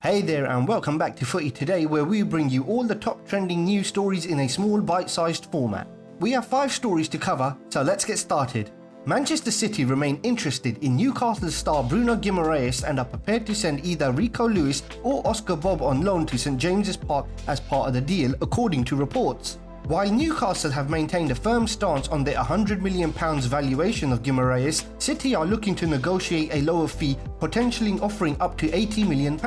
Hey there and welcome back to Footy Today, where we bring you all the top trending news stories in a small bite-sized format. We have 5 stories to cover, so let's get started. Manchester City remain interested in Newcastle star Bruno Guimaraes and are prepared to send either Rico Lewis or Oscar Bobb on loan to St James's Park as part of the deal, according to reports. While Newcastle have maintained a firm stance on their £100 million valuation of Guimaraes, City are looking to negotiate a lower fee, potentially offering up to £80 million.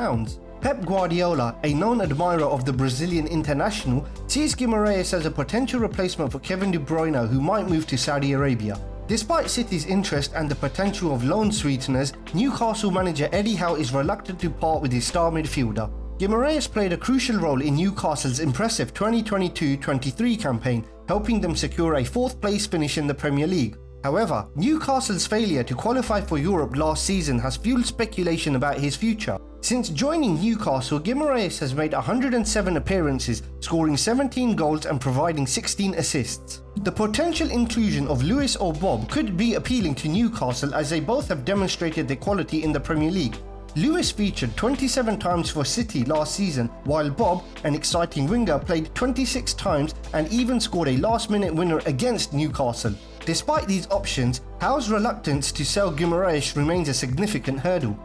Pep Guardiola, a known admirer of the Brazilian international, sees Guimaraes as a potential replacement for Kevin De Bruyne, who might move to Saudi Arabia. Despite City's interest and the potential of loan sweeteners, Newcastle manager Eddie Howe is reluctant to part with his star midfielder. Guimaraes played a crucial role in Newcastle's impressive 2022-23 campaign, helping them secure a 4th place finish in the Premier League. However, Newcastle's failure to qualify for Europe last season has fueled speculation about his future. Since joining Newcastle, Guimaraes has made 107 appearances, scoring 17 goals and providing 16 assists. The potential inclusion of Lewis or Bobb could be appealing to Newcastle, as they both have demonstrated their quality in the Premier League. Lewis featured 27 times for City last season, while Bobb, an exciting winger, played 26 times and even scored a last-minute winner against Newcastle. Despite these options, Howe's reluctance to sell Guimaraes remains a significant hurdle.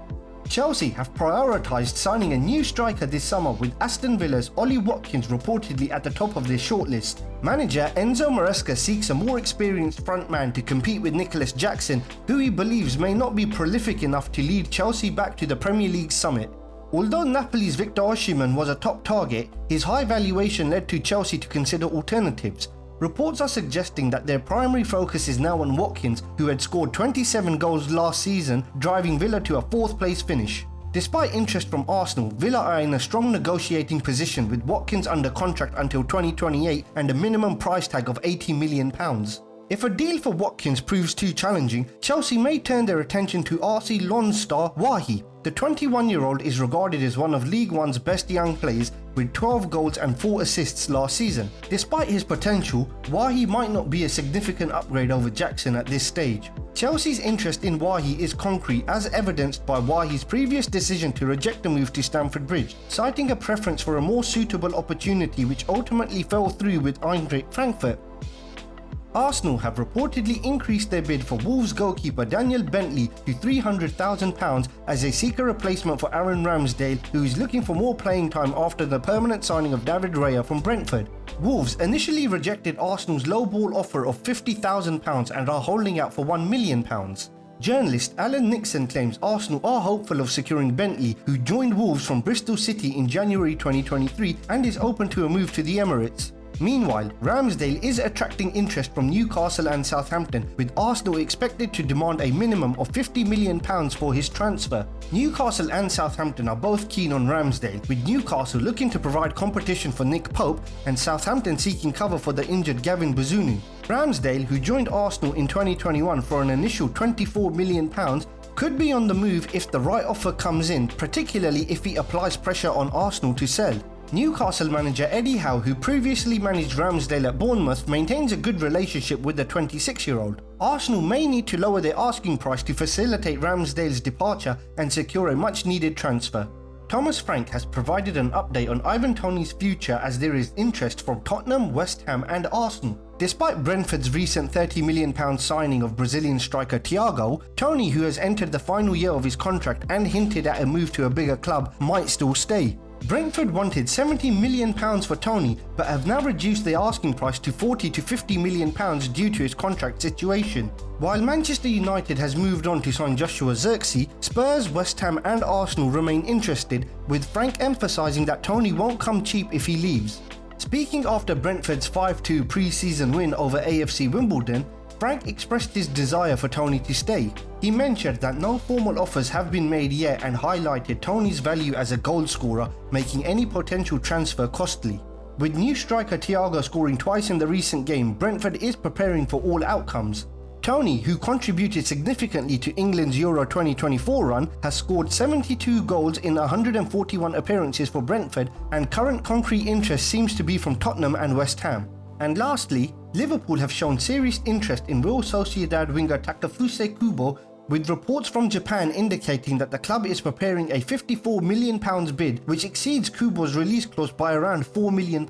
Chelsea have prioritised signing a new striker this summer, with Aston Villa's Ollie Watkins reportedly at the top of their shortlist. Manager Enzo Maresca seeks a more experienced frontman to compete with Nicholas Jackson, who he believes may not be prolific enough to lead Chelsea back to the Premier League summit. Although Napoli's Victor Osimhen was a top target, his high valuation led to Chelsea to consider alternatives. Reports are suggesting that their primary focus is now on Watkins, who had scored 27 goals last season, driving Villa to a 4th place finish. Despite interest from Arsenal, Villa are in a strong negotiating position, with Watkins under contract until 2028 and a minimum price tag of £80 million. If a deal for Watkins proves too challenging, Chelsea may turn their attention to RC Lens star Wahi. The 21-year-old is regarded as one of League One's best young players, with 12 goals and 4 assists last season. Despite his potential, Wahi might not be a significant upgrade over Jackson at this stage. Chelsea's interest in Wahi is concrete, as evidenced by Wahi's previous decision to reject a move to Stamford Bridge, citing a preference for a more suitable opportunity, which ultimately fell through with Eintracht Frankfurt. Arsenal have reportedly increased their bid for Wolves goalkeeper Daniel Bentley to £300,000 as they seek a replacement for Aaron Ramsdale, who is looking for more playing time after the permanent signing of David Raya from Brentford. Wolves initially rejected Arsenal's low-ball offer of £50,000 and are holding out for £1 million. Journalist Alan Nixon claims Arsenal are hopeful of securing Bentley, who joined Wolves from Bristol City in January 2023 and is open to a move to the Emirates. Meanwhile, Ramsdale is attracting interest from Newcastle and Southampton, with Arsenal expected to demand a minimum of £50 million for his transfer. Newcastle and Southampton are both keen on Ramsdale, with Newcastle looking to provide competition for Nick Pope and Southampton seeking cover for the injured Gavin Bazunu. Ramsdale, who joined Arsenal in 2021 for an initial £24 million, could be on the move if the right offer comes in, particularly if he applies pressure on Arsenal to sell. Newcastle manager Eddie Howe, who previously managed Ramsdale at Bournemouth, maintains a good relationship with the 26-year-old. Arsenal may need to lower their asking price to facilitate Ramsdale's departure and secure a much-needed transfer. Thomas Frank has provided an update on Ivan Toney's future, as there is interest from Tottenham, West Ham and Arsenal. Despite Brentford's recent £30 million signing of Brazilian striker Thiago, Toney, who has entered the final year of his contract and hinted at a move to a bigger club, might still stay. Brentford wanted £70 million for Toney, but have now reduced their asking price to £40 to £50 million due to his contract situation. While Manchester United has moved on to sign Joshua Zirkzee, Spurs, West Ham and Arsenal remain interested, with Frank emphasising that Toney won't come cheap if he leaves. Speaking after Brentford's 5-2 pre-season win over AFC Wimbledon, Frank expressed his desire for Toney to stay. He mentioned that no formal offers have been made yet and highlighted Toney's value as a goal scorer, making any potential transfer costly. With new striker Thiago scoring twice in the recent game, Brentford is preparing for all outcomes. Toney, who contributed significantly to England's Euro 2024 run, has scored 72 goals in 141 appearances for Brentford, and current concrete interest seems to be from Tottenham and West Ham. And lastly, Liverpool have shown serious interest in Real Sociedad winger Takafuse Kubo, with reports from Japan indicating that the club is preparing a £54 million bid, which exceeds Kubo's release clause by around £4 million.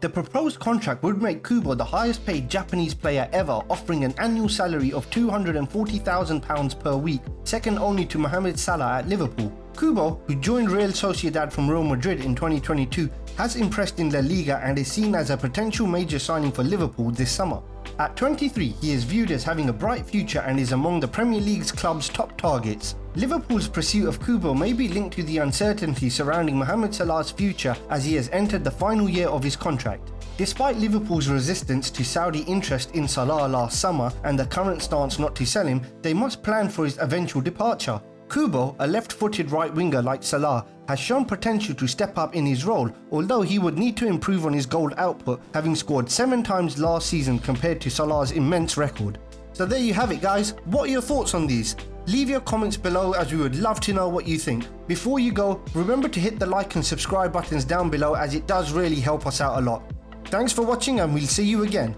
The proposed contract would make Kubo the highest paid Japanese player ever, offering an annual salary of £240,000 per week, second only to Mohamed Salah at Liverpool. Kubo, who joined Real Sociedad from Real Madrid in 2022, has impressed in La Liga and is seen as a potential major signing for Liverpool this summer. At 23, he is viewed as having a bright future and is among the Premier League's club's top targets. Liverpool's pursuit of Kubo may be linked to the uncertainty surrounding Mohamed Salah's future as he has entered the final year of his contract. Despite Liverpool's resistance to Saudi interest in Salah last summer and the current stance not to sell him, they must plan for his eventual departure. Kubo, a left-footed right winger like Salah, has shown potential to step up in his role, although he would need to improve on his goal output, having scored 7 times last season compared to Salah's immense record. So there you have it, guys. What are your thoughts on these? Leave your comments below as we would love to know what you think. Before you go, remember to hit the like and subscribe buttons down below as it does really help us out a lot. Thanks for watching and we'll see you again.